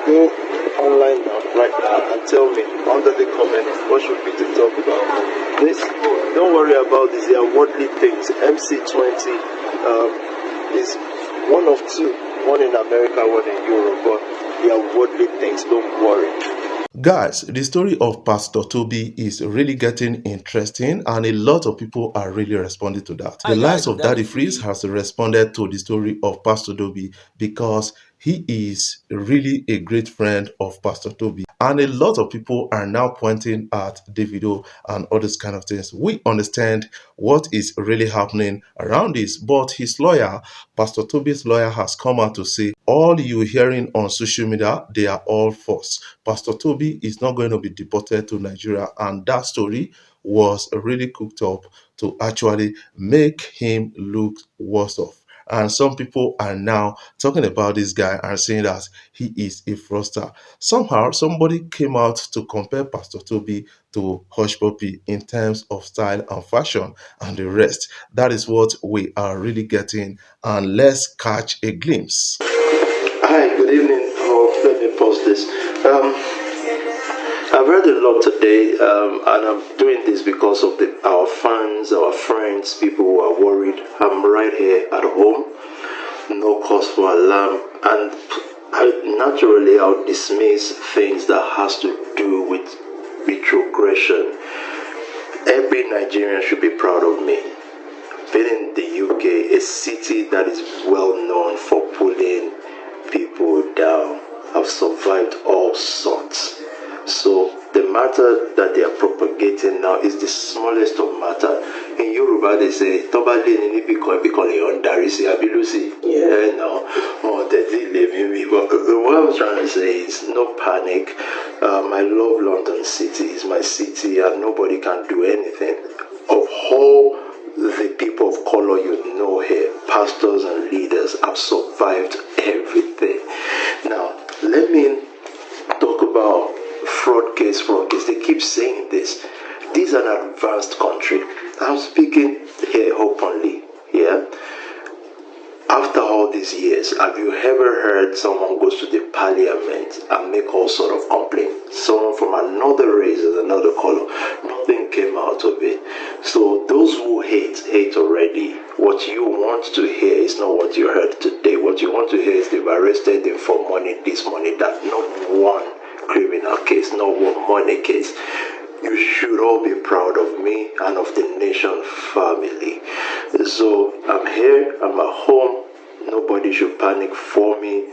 Go online now, right now, and tell me under the comments what should we to talk about. This, don't worry about this. They are worldly things. MC20 is one of two, one in America, one in Europe, but they are worldly things. Don't worry. Guys, the story of Pastor Toby is really getting interesting, and a lot of people are really responding to that. The likes of Daddy Freeze has responded to the story of Pastor Toby because he is really a great friend of Pastor Toby. And a lot of people are now pointing at Davido and all these kind of things. We understand what is really happening around this, but his lawyer, Pastor Toby's lawyer, has come out to say all you hearing on social media, they are all false. Pastor Toby is not going to be deported to Nigeria, and that story was really cooked up to actually make him look worse off. And some people are now talking about this guy and saying that he is a fraudster. Somehow, somebody came out to compare Pastor Toby to Hush Puppy in terms of style and fashion and the rest. That is what we are really getting. And let's catch a glimpse. Hi, good evening. Oh, let me pause this. I've read a lot today, and I'm doing this because of our fans, our friends, people who are worried. I'm right here at home, no cause for alarm, and I'll dismiss things that has to do with retrogression. Every Nigerian should be proud of me. Been in the UK, a city that is well known for pulling people down. I've survived all sorts. So the matter that they are propagating now is the smallest of matter. In Yoruba they say, "Toba le ni bikon bikon le ondarisi abilusi." Yeah, no, oh, they leave me. But what I'm trying to say is, no panic. I love London City. It's my city, and nobody can do anything. Of all the people of color you know here, pastors and leaders, have survived everything. Now, let me talk about fraud case. They keep saying this. This is an advanced country. I'm speaking here openly. Yeah. After all these years, have you ever heard someone goes to the parliament and make all sort of complaints? Someone from another race and another color, nothing came out of it. So those who hate already. What you want to hear is not what you heard today. What you want to hear is they've arrested him for money, this, money, that. Not one criminal case, not one money case. You should all be proud of me and of the nation family. So I'm here, I'm at home. Nobody should panic for me.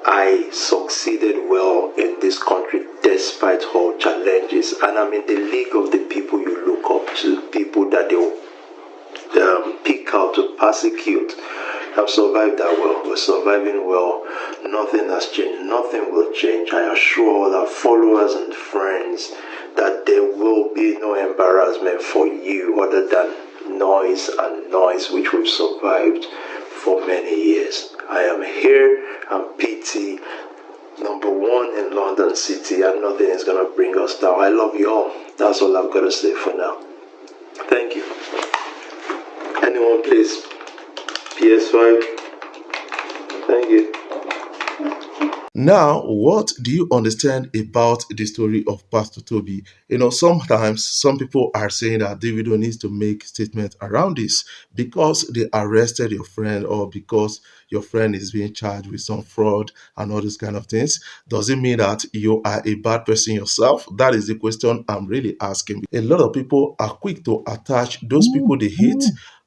I succeeded well in this country despite all challenges, and I'm in the league of the people you look up to, people that they'll pick out to persecute. I've survived that well. We're surviving well. Nothing has changed. Nothing will change. I assure all our followers and friends that there will be no embarrassment for you other than noise and noise, which we've survived for many years. I am here. I'm PT, number one in London City, and nothing is going to bring us down. I love you all. That's all I've got to say for now. Thank you. Anyone, please? PS5. Thank you. Now, what do you understand about the story of Pastor Toby? Sometimes some people are saying that Davido needs to make statements around this because they arrested your friend or because your friend is being charged with some fraud and all these kind of things. Does it mean that you are a bad person yourself? That is the question I'm really asking. A lot of people are quick to attach those people they hate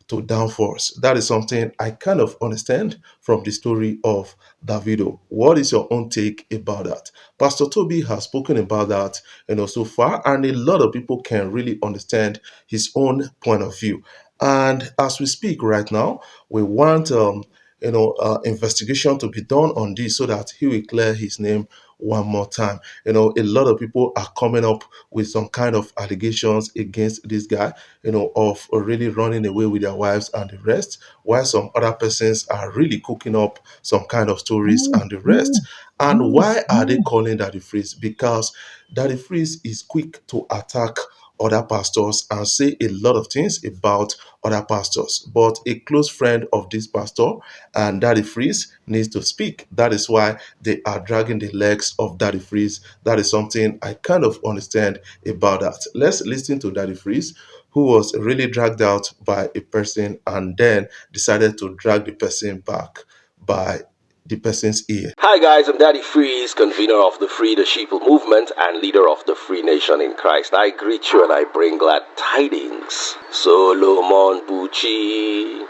to downforce. That is something I kind of understand from the story of Davido. What is your own take about that? Pastor Toby has spoken about that, so far, and a lot of people can really understand his own point of view. And as we speak right now, we want investigation to be done on this so that he will clear his name one more time. A lot of people are coming up with some kind of allegations against this guy, of really running away with their wives and the rest, while some other persons are really cooking up some kind of stories and the rest. And why are they calling Daddy Freeze? Because Daddy Freeze is quick to attack other pastors and say a lot of things about other pastors. But a close friend of this pastor and Daddy Freeze needs to speak. That is why they are dragging the legs of Daddy Freeze. That is something I kind of understand about that. Let's listen to Daddy Freeze, who was really dragged out by a person and then decided to drag the person back by the person's ear. Hi guys, I'm Daddy Freeze, convener of the Free the Sheeple movement and leader of the Free Nation in Christ. I greet you and I bring glad tidings. Solomon Bucci.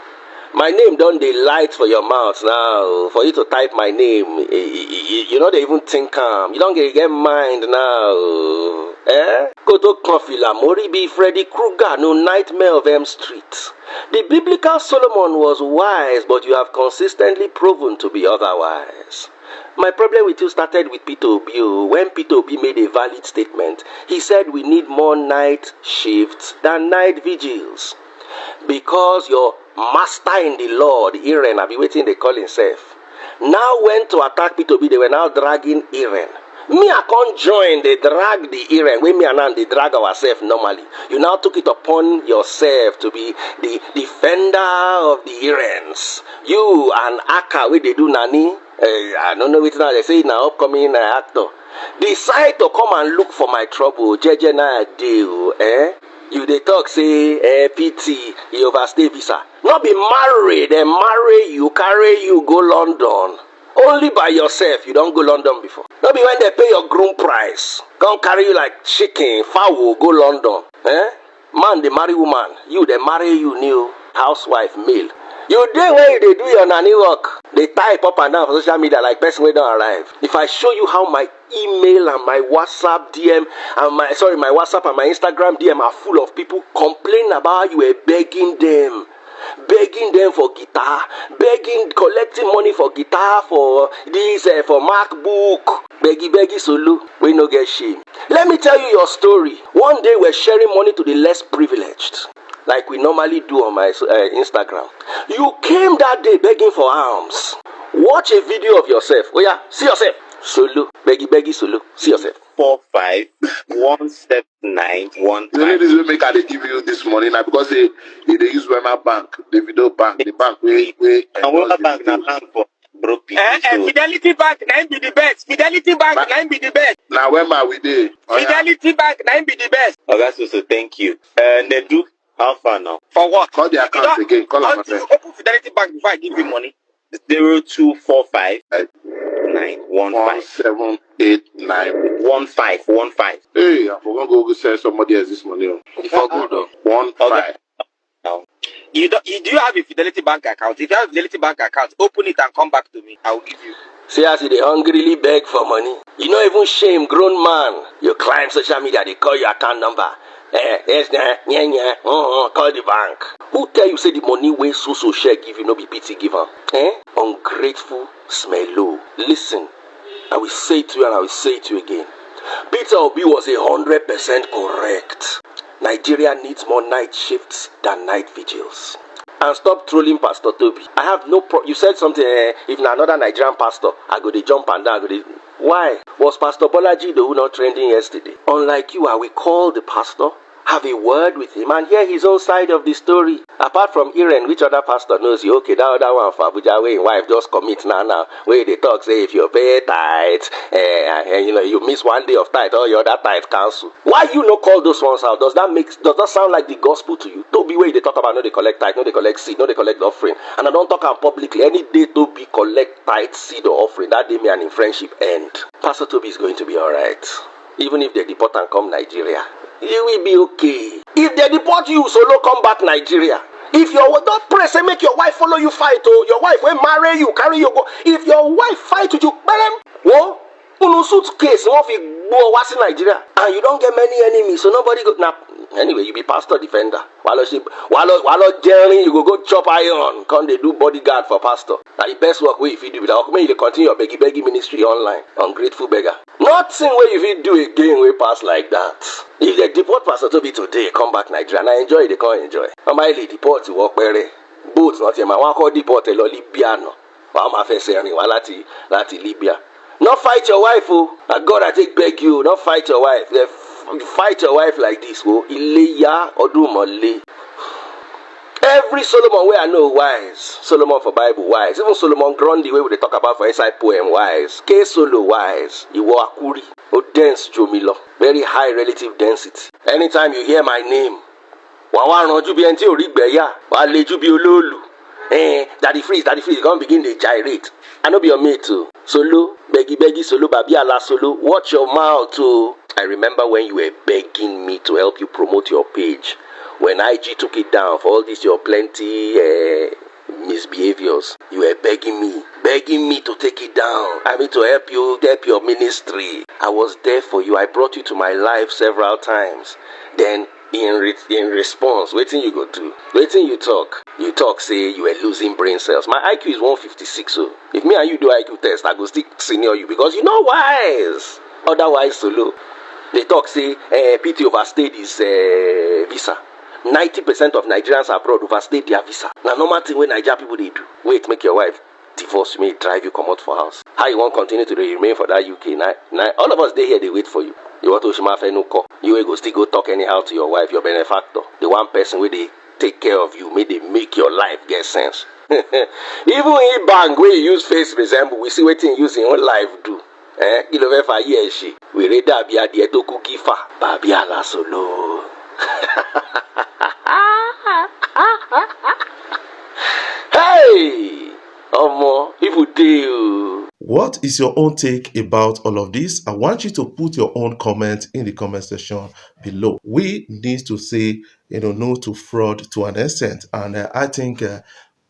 My name don't dey light for your mouth now. For you to type my name, you know they even think you don't get mind now. Go to Confila, Moribi, Freddy Krueger, no nightmare of M Street. The biblical Solomon was wise, but you have consistently proven to be otherwise. My problem with you started with Peter Obi. When Peter Obi made a valid statement, he said we need more night shifts than night vigils. Because your master in the Lord, Aaron, I've been waiting, they call himself, now went to attack Peter Obi. They were now dragging Aaron. Me, I can't join. They drag the Aaron. When me and Nan, they drag ourselves normally. You now took it upon yourself to be the defender of the Aarons. You and Aka, where they do Nani, I don't know what now they say now, upcoming actor. Decide to come and look for my trouble. Jeje na deal, You they talk say PT, you overstay visa. Not be married, they marry you, carry you, go London. Only by yourself, you don't go London before. Not be when they pay your groom price. Come carry you like chicken, fowl, go London. Man, they marry woman. You, they marry you new housewife, male. You dey where they do your nanny work. They type up and down for social media like person wey don't arrive. If I show you how my email and my WhatsApp DM and my WhatsApp and my Instagram DM are full of people complaining about how you were begging them for guitar, collecting money for guitar, for this, for MacBook, beggy solo, we no get shame. Let me tell you your story. One day we're sharing money to the less privileged, like we normally do on my Instagram. You came that day begging for alms. Watch a video of yourself. Oh yeah, see yourself. Solo, beggy solo. See yourself. 451791. The ladies will make they give you this money now because they use Wema Bank, Davido Bank, the bank we and Wema Bank na bank for broke people. Fidelity Bank na be the best. Fidelity Bank na be the best. Now Wema we dey. Fidelity Bank na be the best. Okay, so thank you. Nedu, how far now? For what? Call the account again. Call them. Open Fidelity Bank before I give you money. 0245 915 1789 Hey, I'm gonna go send somebody else this money. For good though. 15. Now, do you have a Fidelity Bank account? If you have a Fidelity Bank account, open it and come back to me. I will give you. See as they hungrily beg for money. You know even shame, grown man. You climb social media, they call your account number. Call the bank. Who tell you say the money wey so share give you no be pity giver? Ungrateful, smello. Listen, I will say it to you and I will say it to you again. Peter Obi was 100% correct. Nigeria needs more night shifts than night vigils. And stop trolling Pastor Toby. I have no you said something, if na another Nigerian pastor, I go to jump and down, Why? Was Pastor Bolaji the who not trending yesterday? Unlike you, I will call the pastor, have a word with him and hear his own side of the story. Apart from Aaron, which other pastor knows you? Okay, that other one for Abuja, where your wife just commit now, where they talk, say if you pay tithe, and you miss one day of tithe, all your other tithe cancel. Why you no call those ones out? Does that sound like the gospel to you? Toby, where they talk about no they collect tithe, no they collect seed, no they collect offering. And I don't talk about publicly. Any day Toby collect tithe, seed or offering, that day me and in friendship end. Pastor Toby is going to be alright. Even if they deport and come Nigeria, you will be okay. If they deport you, solo come back Nigeria. If your don't pray, say make your wife follow you fight. Oh, your wife will marry you, carry you go. If your wife fight with you, whoa, suitcase, won't go what's in Nigeria, and you don't get many enemies, so nobody go now. Anyway, you be pastor defender. While journey, you go chop iron. Come they do bodyguard for pastor. Now the best work way if you do without me, you continue your beggy ministry online. Ungrateful beggar. Nothing where if you do again we pass like that. If they deport Pastor Toby today, come back Nigeria. And I enjoy, they can't enjoy. I might deport to walk where boats not here. I want to deport a Libya no. I'm a face saying lati Libya. Not fight your wife, oh. God I take beg you. Not fight your wife. fight your wife like this, oh, Ileya Odumole. Every Solomon where I know wise, Solomon for Bible wise, even Solomon Grundy where they talk about for inside poem wise, K Solo wise, Iwo Akuri, O dense Jomilo, very high relative density. Anytime you hear my name, Wawa Ranju bi enti ori gbeya, wa leju bi ololu. Daddy freeze, you gonna begin to gyrate. I know be your mate too. Solo, beggy, solo, babi ala solo. Watch your mouth too. I remember when you were begging me to help you promote your page. When IG took it down for all this your plenty misbehaviors, you were begging me to take it down. I mean to help your ministry. I was there for you. I brought you to my life several times. Then in response, waiting you go do, waiting you talk say you were losing brain cells. My IQ is 156, so if me and you do IQ test, I go still senior you because you know wise. Otherwise, solo. They talk say PT overstayed his visa. 90% of Nigerians abroad overstayed their visa. Now normal thing when Nigerian people they do. Wait, make your wife divorce me, drive you come out for house. How you want continue to remain for that UK? Now all of us they here they wait for you. You want to shima no call. You will go still go talk anyhow to your wife, your benefactor. The one person where they take care of you, may they make your life get sense. Even in bank where you use face resemble, we see what you use in own life do. Ilovefa yeshi. We read that be the to cookie fa. Babi ala solo. Hey! Omo, if you do. What is your own take about all of this? I want you to put your own comment in the comment section below. We need to say, no to fraud to an extent. And I think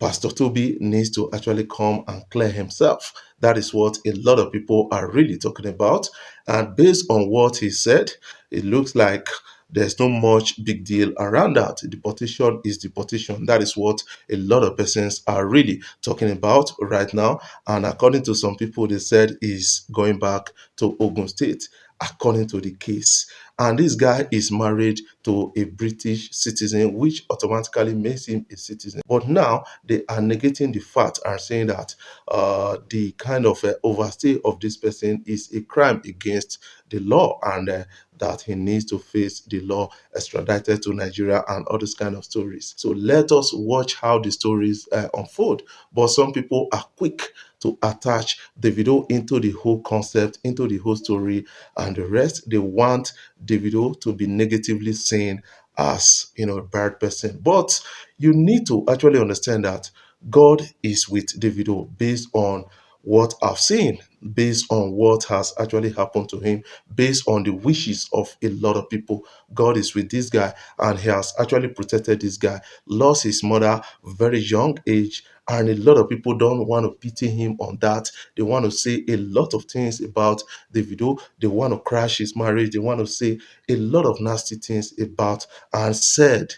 Pastor Toby needs to actually come and clear himself. That is what a lot of people are really talking about. And based on what he said, it looks like there's not much big deal around that. Deportation is deportation. That is what a lot of persons are really talking about right now. And according to some people, they said he's going back to Ogun State, according to the case. And this guy is married to a British citizen, which automatically makes him a citizen. But now they are negating the fact and saying that the kind of overstay of this person is a crime against the law, and that he needs to face the law, extradited to Nigeria, and all these kind of stories. So let us watch how the stories unfold. But some people are quick to attach Davido into the whole concept, into the whole story, and the rest. They want Davido to be negatively seen as a bad person. But you need to actually understand that God is with Davido based on what I've seen, based on what has actually happened to him, based on the wishes of a lot of people. God is with this guy, and he has actually protected this guy. Lost his mother very young age, and a lot of people don't want to pity him on that. They want to say a lot of things about Davido. They want to crash his marriage. They want to say a lot of nasty things about, and said,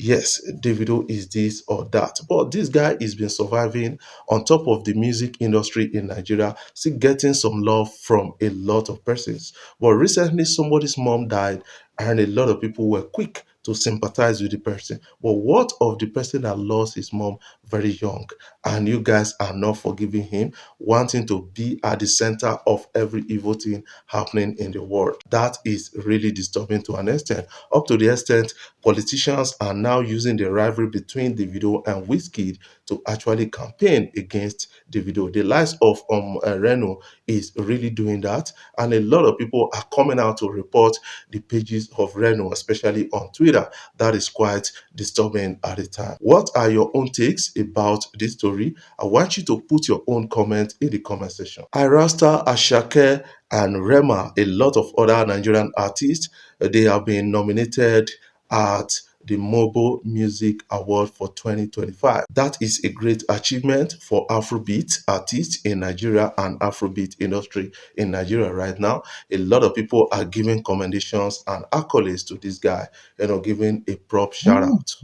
yes, Davido is this or that. But this guy has been surviving on top of the music industry in Nigeria, still getting some love from a lot of persons. But recently, somebody's mom died, and a lot of people were quick to sympathize with the person. But what of the person that lost his mom very young, and you guys are not forgiving him, wanting to be at the center of every evil thing happening in the world? That is really disturbing to an extent, up to the extent politicians are now using the rivalry between Davido and Wizkid to actually campaign against Davido. The likes of Reno is really doing that, and a lot of people are coming out to report the pages of Reno, especially on Twitter. That is quite disturbing at the time. What are your own takes about this story? I want you to put your own comment in the comment section. Irasta, Ashake, and Rema, a lot of other Nigerian artists, they have been nominated at the Mobile Music Award for 2025. That is a great achievement for Afrobeat artists in Nigeria and Afrobeat industry in Nigeria right now. A lot of people are giving commendations and accolades to this guy, giving a prop shout out.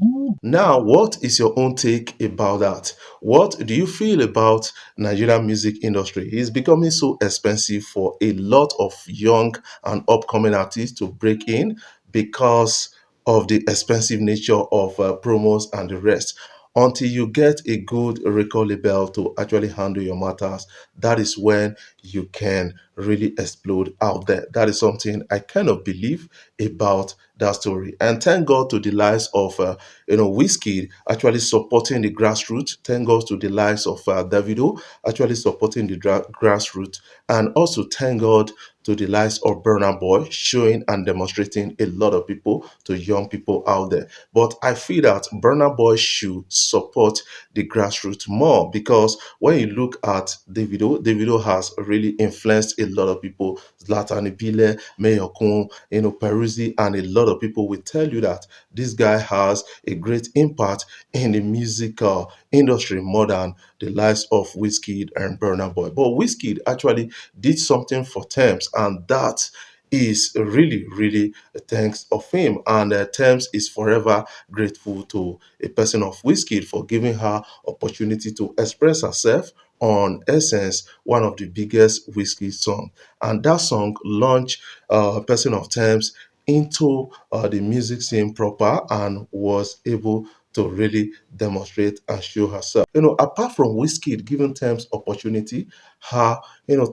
Now, what is your own take about that? What do you feel about Nigerian music industry? It's becoming so expensive for a lot of young and upcoming artists to break in because of the expensive nature of promos and the rest. until you get a good record label to actually handle your matters. That is when you can really explode out there. That is something I kind of believe about that story. And thank God to the lives of Whiskey actually supporting the grassroots. Thank God to the lives of Davido actually supporting the grassroots, and also thank God to the lives of Burna Boy, showing and demonstrating a lot of people to young people out there. But I feel that Burna Boy should support the grassroots more, because when you look at Davido has really influenced a lot of people. Zlatan Ibile, Mayor Kun, Peruzzi, and a lot of people will tell you that this guy has a great impact in the musical industry more than the lives of Wizkid and Burna Boy. But Wizkid actually did something for Thames, and that is really, really thanks of him. And Thames is forever grateful to a person of Wizkid for giving her opportunity to express herself on Essence, one of the biggest Wizkid songs. And that song launched Person of Thames into the music scene proper, and was able to really demonstrate and show herself. Apart from Wizkid giving Thames opportunity, her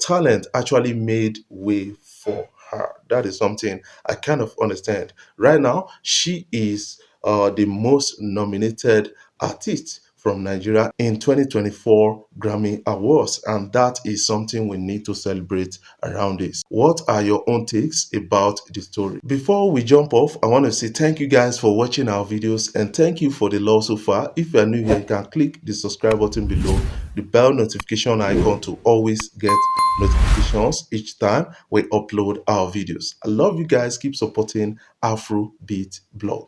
talent actually made way for her. That is something I kind of understand. Right now, she is the most nominated artist from Nigeria in 2024 Grammy Awards, and that is something we need to celebrate around this. What are your own takes about the story? Before we jump off, I want to say thank you guys for watching our videos, and thank you for the love so far. If you are new here, you can click the subscribe button below, the bell notification icon, to always get notifications each time we upload our videos. I love you guys. Keep supporting Afrobeat Blog.